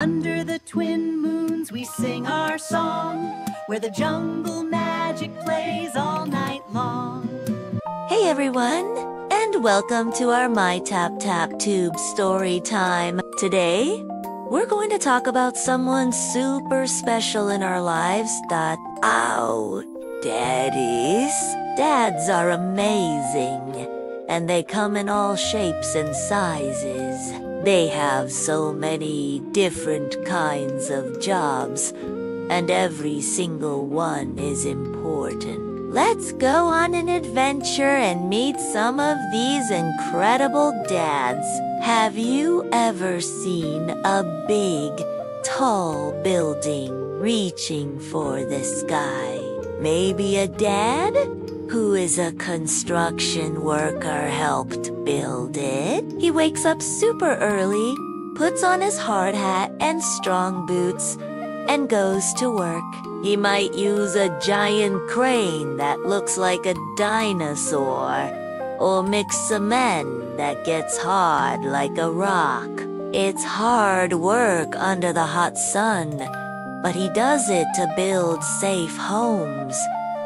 Under the twin moons we sing our song, where the jungle magic plays all night long. Hey everyone, and welcome to our My Tap Tap Tube story time. Today, we're going to talk about someone super special in our lives that, daddies. Dads are amazing, and they come in all shapes and sizes. They have so many different kinds of jobs, and every single one is important. Let's go on an adventure and meet some of these incredible dads. Have you ever seen a big, tall building reaching for the sky? Maybe a dad who is a construction worker helped build it. He wakes up super early, puts on his hard hat and strong boots, and goes to work. He might use a giant crane that looks like a dinosaur, or mix cement that gets hard like a rock. It's hard work under the hot sun, but he does it to build safe homes,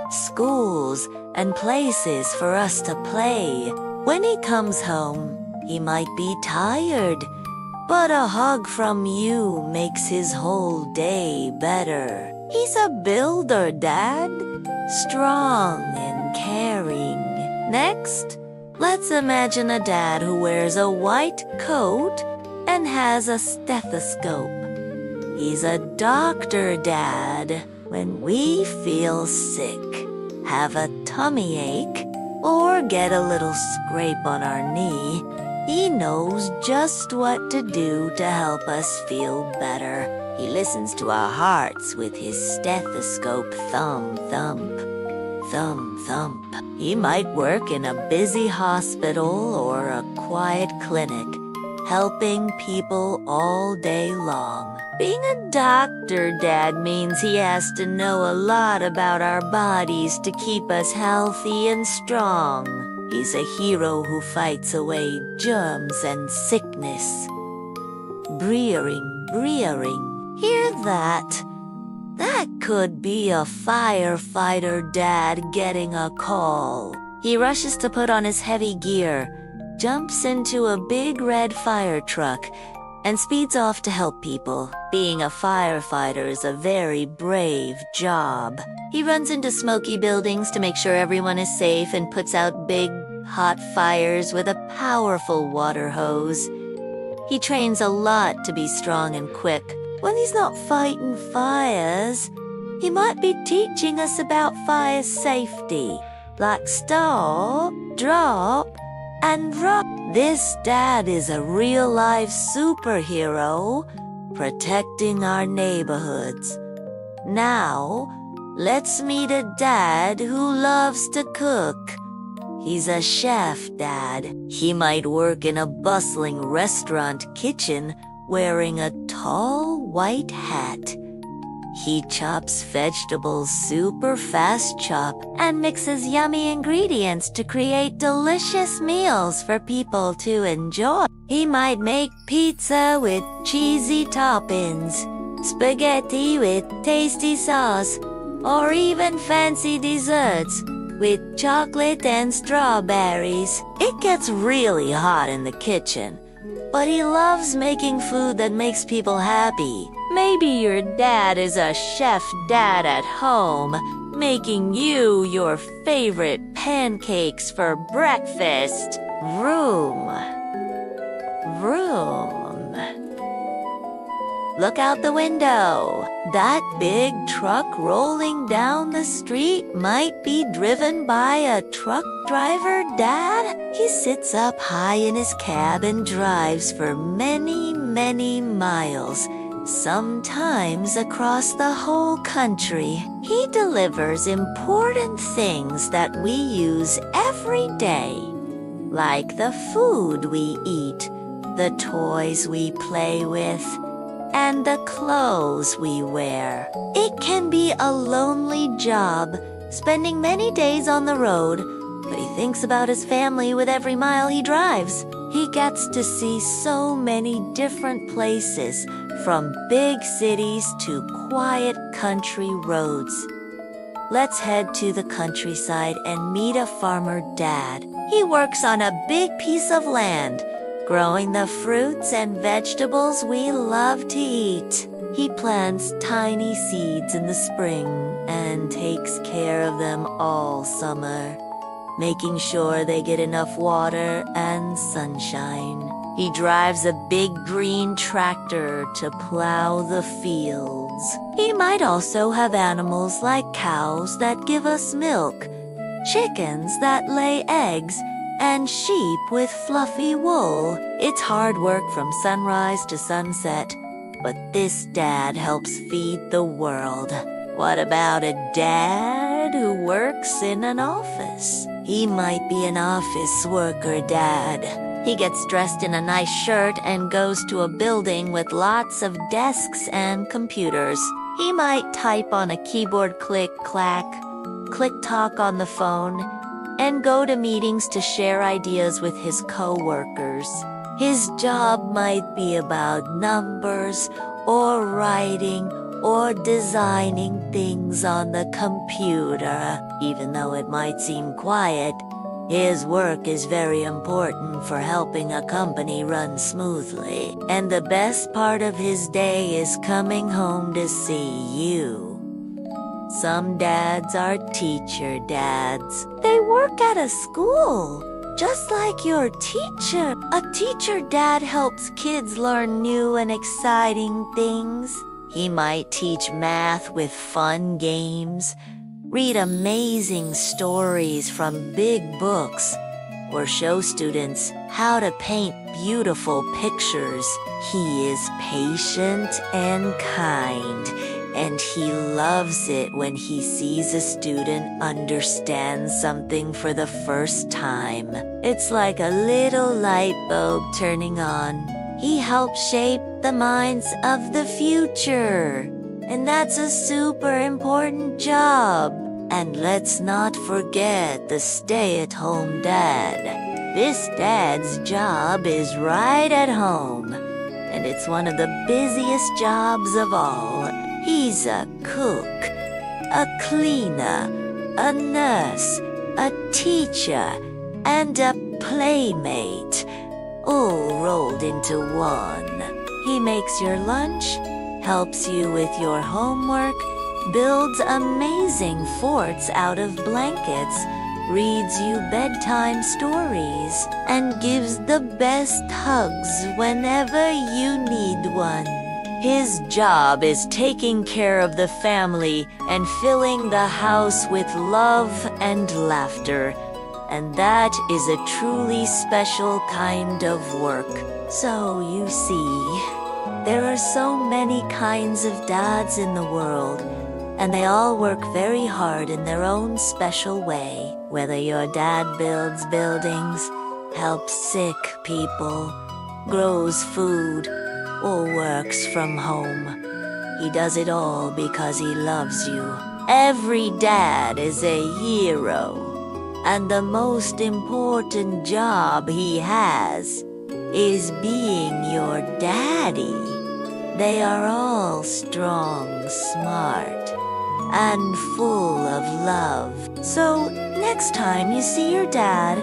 schools, and places for us to play. When he comes home, he might be tired, but a hug from you makes his whole day better. He's a builder, Dad, strong and caring. Next, let's imagine a dad who wears a white coat and has a stethoscope. He's a doctor, Dad. When we feel sick, have a tummy ache, or get a little scrape on our knee, he knows just what to do to help us feel better. He listens to our hearts with his stethoscope thump, thump, thump, thump. He might work in a busy hospital or a quiet clinic, helping people all day long. Being a doctor, Dad, means he has to know a lot about our bodies to keep us healthy and strong. He's a hero who fights away germs and sickness. Breering, breering. Hear that? That could be a firefighter, Dad, getting a call. He rushes to put on his heavy gear, jumps into a big red fire truck, and speeds off to help people. Being a firefighter is a very brave job. He runs into smoky buildings to make sure everyone is safe and puts out big, hot fires with a powerful water hose. He trains a lot to be strong and quick. When he's not fighting fires, he might be teaching us about fire safety, like stop, drop, and rock. This dad is a real-life superhero, protecting our neighborhoods. Now, let's meet a dad who loves to cook. He's a chef, Dad. He might work in a bustling restaurant kitchen wearing a tall white hat. He chops vegetables super fast and mixes yummy ingredients to create delicious meals for people to enjoy. He might make pizza with cheesy toppings, spaghetti with tasty sauce, or even fancy desserts with chocolate and strawberries. It gets really hot in the kitchen, but he loves making food that makes people happy. Maybe your dad is a chef dad at home, making you your favorite pancakes for breakfast. Vroom. Vroom. Look out the window. That big truck rolling down the street might be driven by a truck driver, Dad. He sits up high in his cab and drives for many, many miles, sometimes across the whole country. He delivers important things that we use every day, like the food we eat, the toys we play with, and the clothes we wear. It can be a lonely job, spending many days on the road, but he thinks about his family with every mile he drives. He gets to see so many different places, from big cities to quiet country roads. Let's head to the countryside and meet a farmer dad. He works on a big piece of land, growing the fruits and vegetables we love to eat. He plants tiny seeds in the spring and takes care of them all summer, making sure they get enough water and sunshine. He drives a big green tractor to plow the fields. He might also have animals like cows that give us milk, chickens that lay eggs, and sheep with fluffy wool. It's hard work from sunrise to sunset, but this dad helps feed the world. What about a dad who works in an office? He might be an office worker dad. He gets dressed in a nice shirt and goes to a building with lots of desks and computers. He might type on a keyboard click-clack, click-talk on the phone, and go to meetings to share ideas with his co-workers. His job might be about numbers or writing or designing things on the computer. Even though it might seem quiet, his work is very important for helping a company run smoothly. And the best part of his day is coming home to see you. Some dads are teacher dads. They work at a school, just like your teacher. A teacher dad helps kids learn new and exciting things. He might teach math with fun games, read amazing stories from big books, or show students how to paint beautiful pictures. He is patient and kind, and he loves it when he sees a student understand something for the first time. It's like a little light bulb turning on. He helps shape the minds of the future, and that's a super important job. And let's not forget the stay-at-home dad. This dad's job is right at home, and it's one of the busiest jobs of all. He's a cook, a cleaner, a nurse, a teacher, and a playmate, all rolled into one. He makes your lunch, helps you with your homework, builds amazing forts out of blankets, reads you bedtime stories, and gives the best hugs whenever you need one. His job is taking care of the family and filling the house with love and laughter, and that is a truly special kind of work. So you see, there are so many kinds of dads in the world, and they all work very hard in their own special way. Whether your dad builds buildings, helps sick people, grows food, or works from home, he does it all because he loves you. Every dad is a hero, and the most important job he has is being your daddy. They are all strong, smart, and full of love. So next time you see your dad,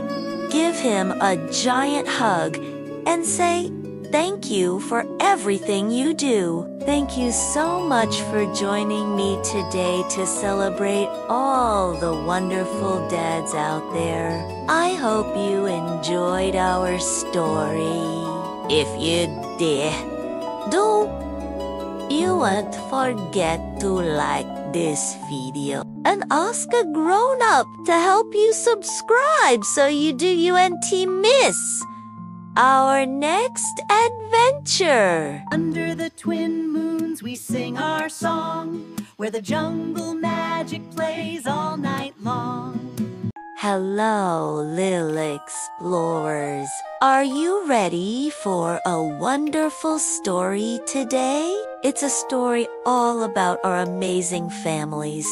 give him a giant hug and say thank you for everything you do. Thank you so much for joining me today to celebrate all the wonderful dads out there. I hope you enjoyed our story. If you did, you won't forget to like this video and ask a grown-up to help you subscribe so you don't miss our next adventure. Under the twin moons we sing our song, where the jungle magic plays all night long. Hello, little explorers. Are you ready for a wonderful story today? It's a story all about our amazing families,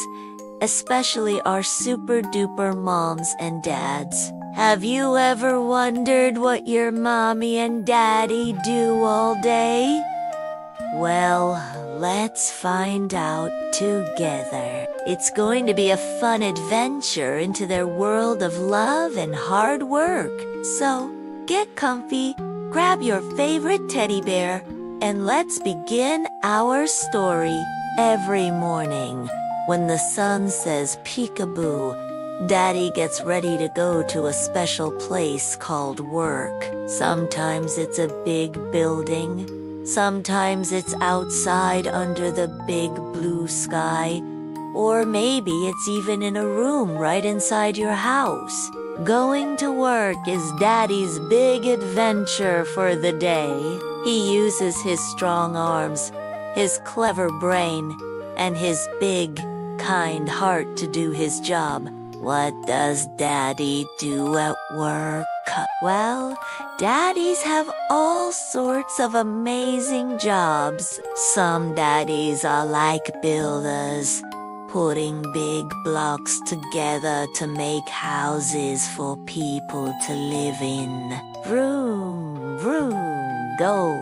especially our super-duper moms and dads. Have you ever wondered what your mommy and daddy do all day? Well, let's find out together. It's going to be a fun adventure into their world of love and hard work. So, get comfy, grab your favorite teddy bear, and let's begin our story. Every morning, when the sun says peekaboo, Daddy gets ready to go to a special place called work. Sometimes it's a big building. Sometimes it's outside under the big blue sky. Or maybe it's even in a room right inside your house. Going to work is Daddy's big adventure for the day. He uses his strong arms, his clever brain, and his big, kind heart to do his job. What does Daddy do at work? Well, daddies have all sorts of amazing jobs. Some daddies are like builders, putting big blocks together to make houses for people to live in. Vroom, vroom, go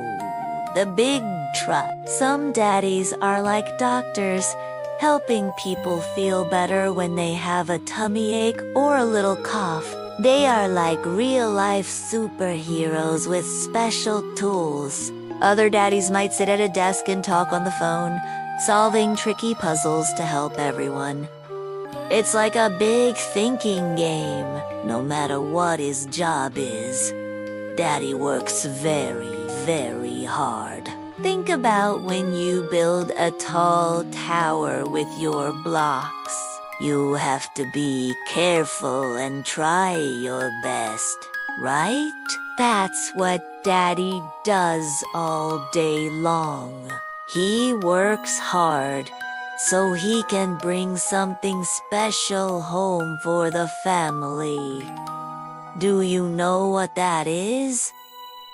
the big truck. Some daddies are like doctors, helping people feel better when they have a tummy ache or a little cough. They are like real-life superheroes with special tools. Other daddies might sit at a desk and talk on the phone, solving tricky puzzles to help everyone. It's like a big thinking game. No matter what his job is, Daddy works very, very hard. Think about when you build a tall tower with your blocks. You have to be careful and try your best, right? That's what Daddy does all day long. He works hard so he can bring something special home for the family. Do you know what that is?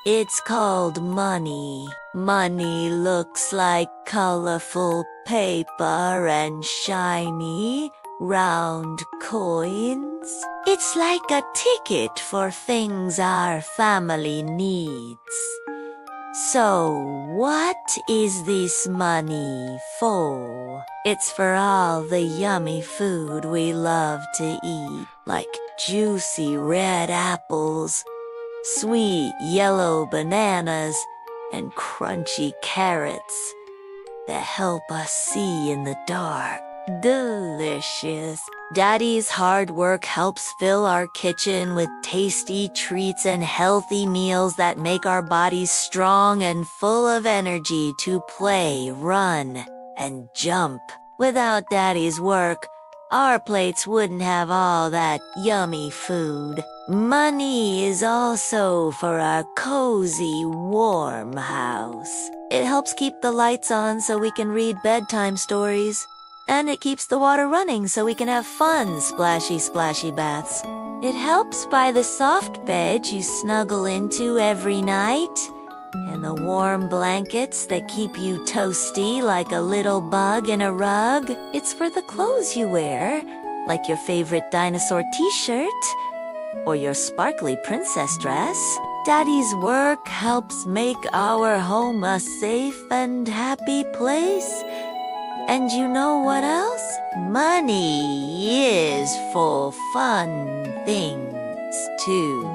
It's called money. Money looks like colorful paper and shiny, round coins. It's like a ticket for things our family needs. So, what is this money for? It's for all the yummy food we love to eat, like juicy red apples, sweet yellow bananas, and crunchy carrots that help us see in the dark. Delicious. Daddy's hard work helps fill our kitchen with tasty treats and healthy meals that make our bodies strong and full of energy to play, run, and jump. Without Daddy's work, our plates wouldn't have all that yummy food. Money is also for our cozy, warm house. It helps keep the lights on so we can read bedtime stories. And it keeps the water running so we can have fun, splashy, splashy baths. It helps by the soft bed you snuggle into every night, and the warm blankets that keep you toasty like a little bug in a rug. It's for the clothes you wear, like your favorite dinosaur t-shirt, or your sparkly princess dress. Daddy's work helps make our home a safe and happy place. And you know what else? Money is for fun things, too.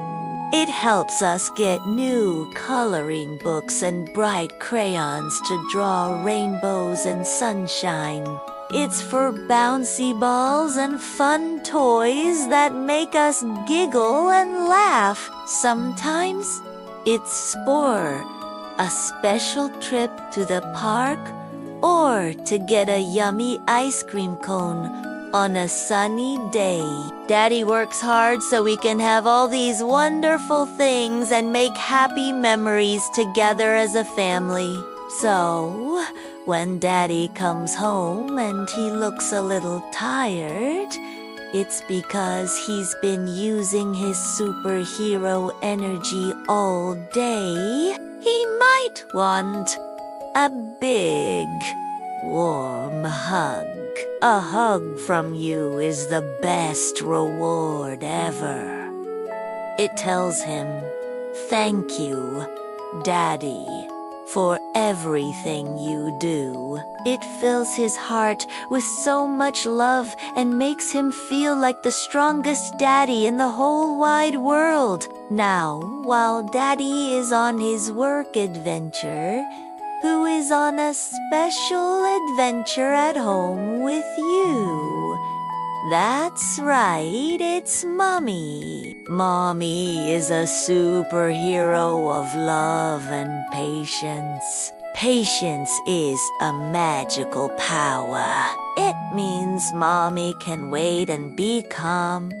It helps us get new coloring books and bright crayons to draw rainbows and sunshine. It's for bouncy balls and fun toys that make us giggle and laugh. Sometimes it's for a special trip to the park, or to get a yummy ice cream cone on a sunny day. Daddy works hard so we can have all these wonderful things and make happy memories together as a family. So, when Daddy comes home and he looks a little tired, it's because he's been using his superhero energy all day. He might want a big, warm hug. A hug from you is the best reward ever. It tells him, "Thank you, Daddy, for everything you do." It fills his heart with so much love and makes him feel like the strongest daddy in the whole wide world. Now, while Daddy is on his work adventure, who is on a special adventure at home with you? That's right, it's Mommy. Mommy is a superhero of love and patience. Patience is a magical power. It means Mommy can wait and be calm,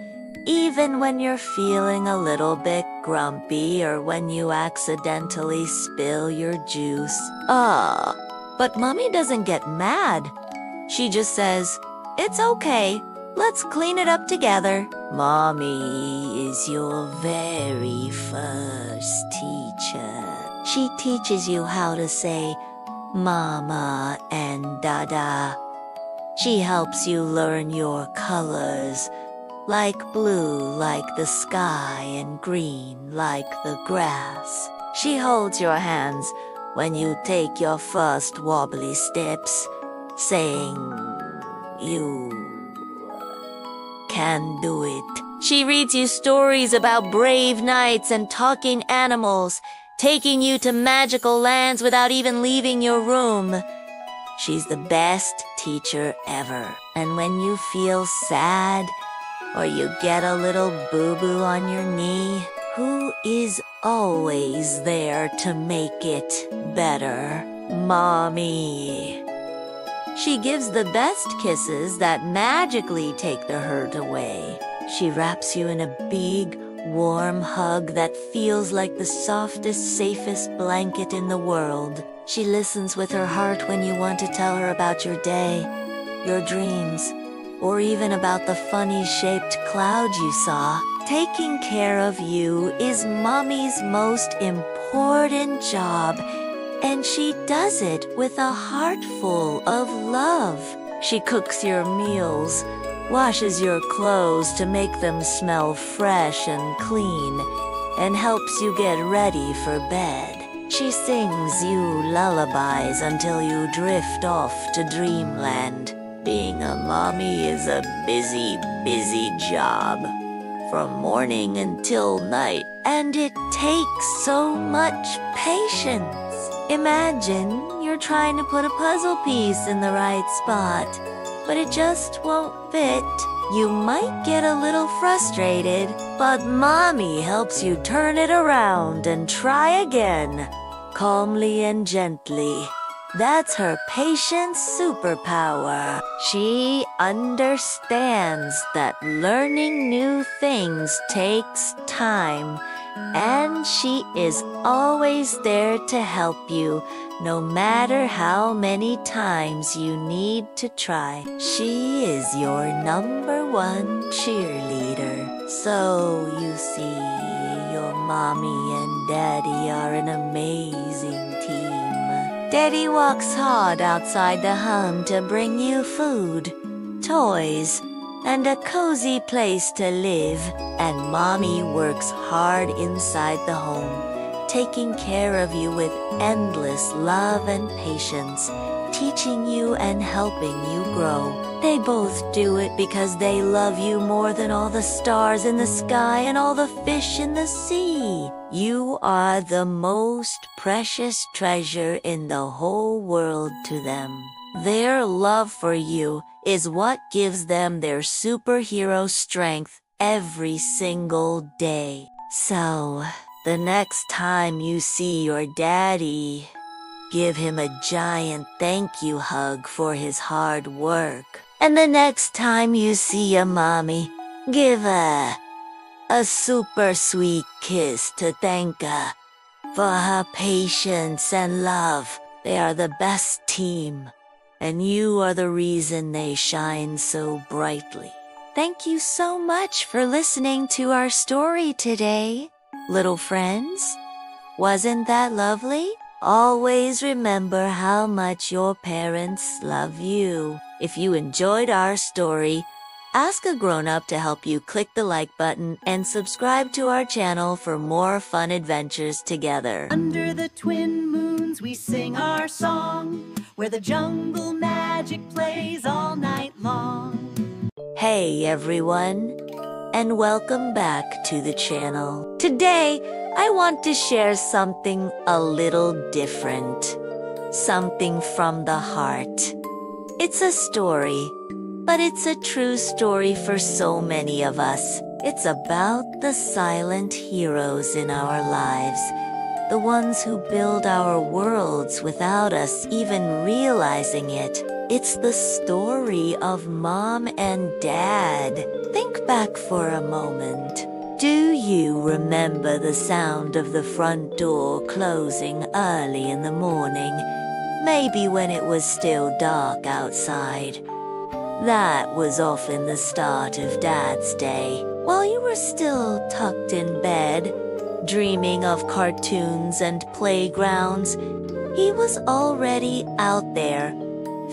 even when you're feeling a little bit grumpy or when you accidentally spill your juice. But Mommy doesn't get mad. She just says, "It's okay. Let's clean it up together." Mommy is your very first teacher. She teaches you how to say Mama and Dada. She helps you learn your colors, like blue like the sky and green like the grass. She holds your hands when you take your first wobbly steps, saying, "You can do it." She reads you stories about brave knights and talking animals, taking you to magical lands without even leaving your room. She's the best teacher ever. And when you feel sad or you get a little boo-boo on your knee, who is always there to make it better? Mommy. She gives the best kisses that magically take the hurt away. She wraps you in a big, warm hug that feels like the softest, safest blanket in the world. She listens with her heart when you want to tell her about your day, your dreams, or even about the funny-shaped cloud you saw. Taking care of you is Mommy's most important job, and she does it with a heart full of love. She cooks your meals, washes your clothes to make them smell fresh and clean, and helps you get ready for bed. She sings you lullabies until you drift off to dreamland. Being a mommy is a busy, busy job, from morning until night, and it takes so much patience. Imagine you're trying to put a puzzle piece in the right spot, but it just won't fit. You might get a little frustrated, but Mommy helps you turn it around and try again, calmly and gently. That's her patience superpower. She understands that learning new things takes time, and she is always there to help you, no matter how many times you need to try. She is your #1 cheerleader. So, you see, your mommy and daddy are an amazing team. Daddy works hard outside the home to bring you food, toys, and a cozy place to live. And Mommy works hard inside the home, taking care of you with endless love and patience, teaching you and helping you grow. They both do it because they love you more than all the stars in the sky and all the fish in the sea. You are the most precious treasure in the whole world to them. Their love for you is what gives them their superhero strength every single day. So, the next time you see your daddy, give him a giant thank you hug for his hard work. And the next time you see your mommy, give her a super sweet kiss to thank her for her patience and love. They are the best team, and you are the reason they shine so brightly. Thank you so much for listening to our story today, little friends. Wasn't that lovely? Always remember how much your parents love you. If you enjoyed our story, Ask a grown-up to help you click the like button and subscribe to our channel for more fun adventures together. Under the twin moons we sing our song, where the jungle magic plays all night long. Hey everyone, and welcome back to the channel. Today, I want to share something a little different. Something from the heart. It's a story, but it's a true story for so many of us. It's about the silent heroes in our lives. The ones who build our worlds without us even realizing it. It's the story of Mom and Dad. Think back for a moment. Do you remember the sound of the front door closing early in the morning? Maybe when it was still dark outside. That was often the start of Dad's day. While you were still tucked in bed, dreaming of cartoons and playgrounds, he was already out there,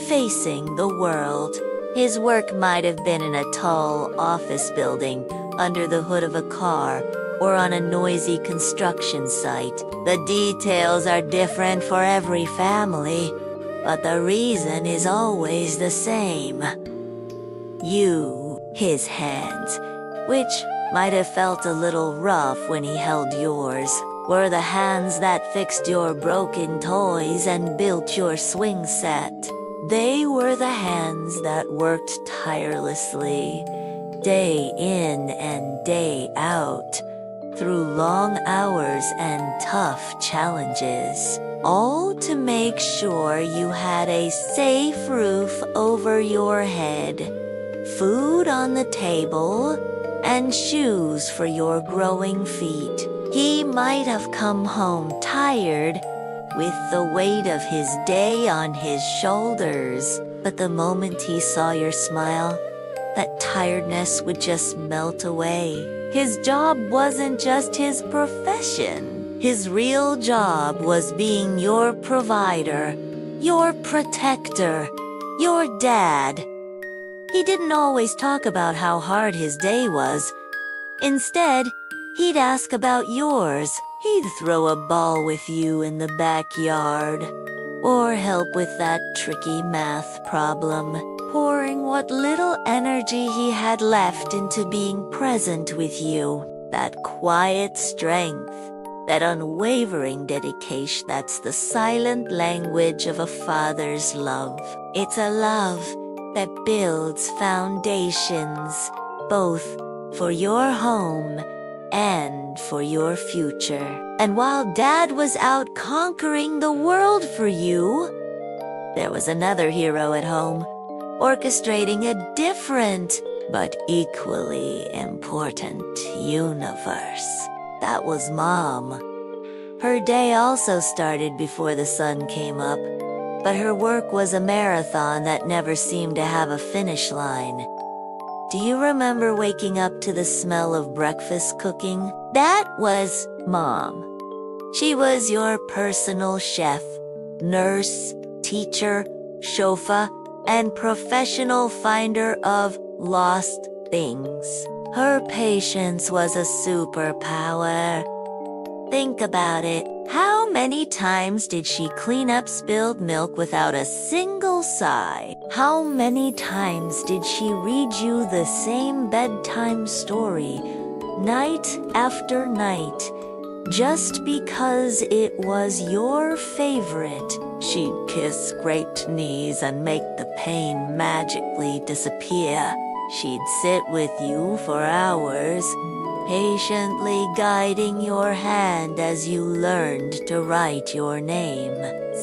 facing the world. His work might have been in a tall office building, under the hood of a car, or on a noisy construction site. The details are different for every family, but the reason is always the same. You, his hands, which might have felt a little rough when he held yours, were the hands that fixed your broken toys and built your swing set. They were the hands that worked tirelessly, day in and day out, through long hours and tough challenges, all to make sure you had a safe roof over your head, food on the table, and shoes for your growing feet. He might have come home tired, with the weight of his day on his shoulders, but the moment he saw your smile, that tiredness would just melt away. His job wasn't just his profession. His real job was being your provider, your protector, your dad. He didn't always talk about how hard his day was. Instead, he'd ask about yours. He'd throw a ball with you in the backyard, or help with that tricky math problem, pouring what little energy he had left into being present with you. That quiet strength, that unwavering dedication, that's the silent language of a father's love. It's a love that builds foundations, both for your home and for your future. And while Dad was out conquering the world for you, there was another hero at home, orchestrating a different but equally important universe. That was Mom. Her day also started before the sun came up, but her work was a marathon that never seemed to have a finish line. Do you remember waking up to the smell of breakfast cooking? That was Mom. She was your personal chef, nurse, teacher, chauffeur, and professional finder of lost things. Her patience was a superpower. Think about it. How many times did she clean up spilled milk without a single sigh? How many times did she read you the same bedtime story, night after night, just because it was your favorite? She'd kiss scraped knees and make the pain magically disappear. She'd sit with you for hours, patiently guiding your hand as you learned to write your name,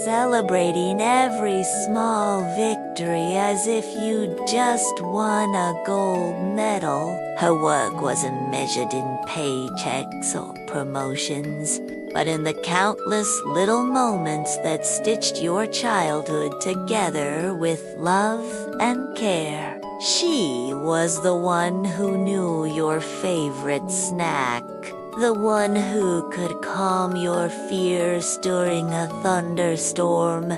celebrating every small victory as if you'd just won a gold medal. Her work wasn't measured in paychecks or promotions, but in the countless little moments that stitched your childhood together with love and care. She was the one who knew your favorite snack, the one who could calm your fears during a thunderstorm,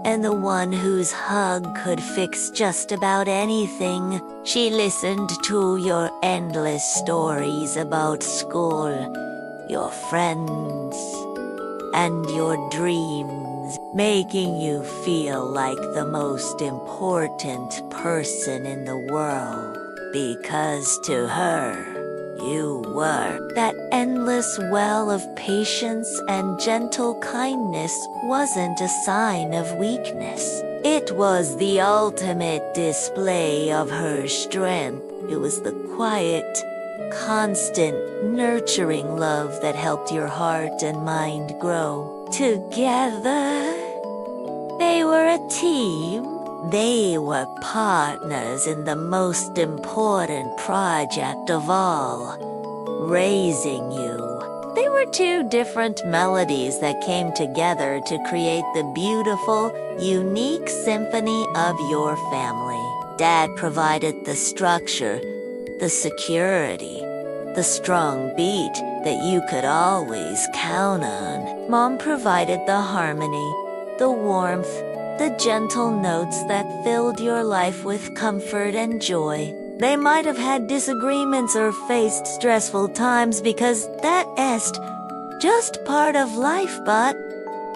and the one whose hug could fix just about anything. She listened to your endless stories about school, your friends, and your dreams, making you feel like the most important person in the world. Because to her, you were. That endless well of patience and gentle kindness wasn't a sign of weakness. It was the ultimate display of her strength. It was the quiet, constant, nurturing love that helped your heart and mind grow. Together, they were a team. They were partners in the most important project of all, raising you. They were two different melodies that came together to create the beautiful, unique symphony of your family. Dad provided the structure, the security, the strong beat that you could always count on. Mom provided the harmony, the warmth, the gentle notes that filled your life with comfort and joy. They might have had disagreements or faced stressful times because that is just part of life, but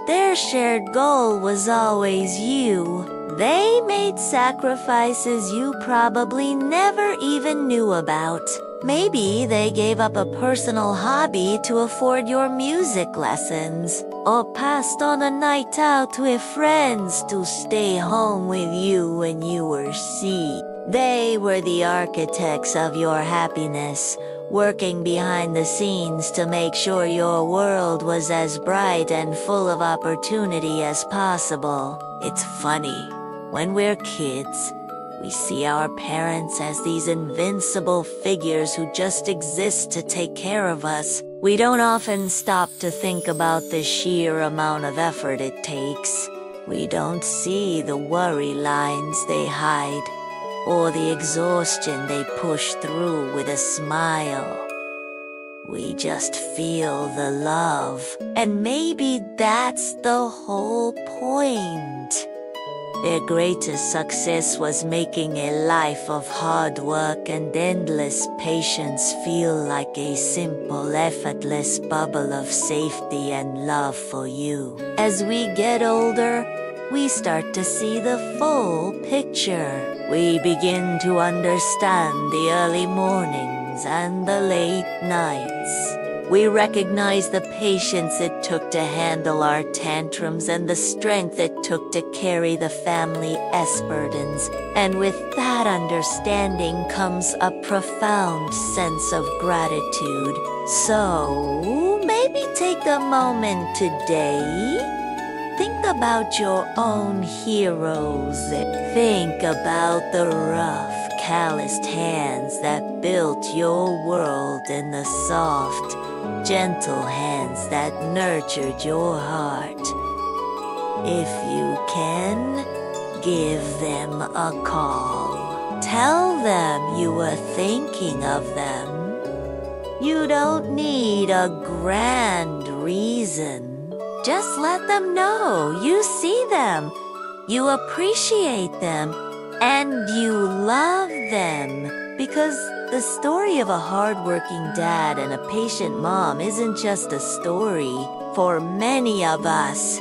their shared goal was always you. They made sacrifices you probably never even knew about. Maybe they gave up a personal hobby to afford your music lessons, or passed on a night out with friends to stay home with you when you were sick. They were the architects of your happiness, working behind the scenes to make sure your world was as bright and full of opportunity as possible. It's funny, when we're kids, we see our parents as these invincible figures who just exist to take care of us. We don't often stop to think about the sheer amount of effort it takes. We don't see the worry lines they hide, or the exhaustion they push through with a smile. We just feel the love, and maybe that's the whole point. Their greatest success was making a life of hard work and endless patience feel like a simple, effortless bubble of safety and love for you. As we get older, we start to see the full picture. We begin to understand the early mornings and the late nights. We recognize the patience it took to handle our tantrums and the strength it took to carry the family's burdens. And with that understanding comes a profound sense of gratitude. So, maybe take a moment today. Think about your own heroes. Think about the rough, calloused hands that built your world and the soft, gentle hands that nurtured your heart. If you can, give them a call. Tell them you were thinking of them. You don't need a grand reason. Just let them know you see them, you appreciate them, and you love them. Because the story of a hardworking dad and a patient mom isn't just a story for many of us.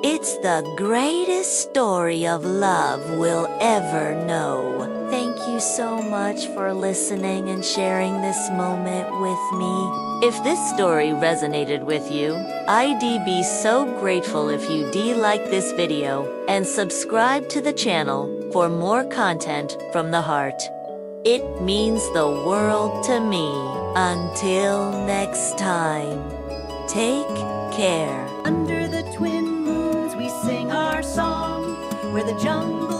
It's the greatest story of love we'll ever know. Thank you so much for listening and sharing this moment with me. If this story resonated with you, I'd be so grateful if you like this video and subscribe to the channel for more content from the heart. It means the world to me. Until next time, take care. Under the twin moons we sing our song, where the jungle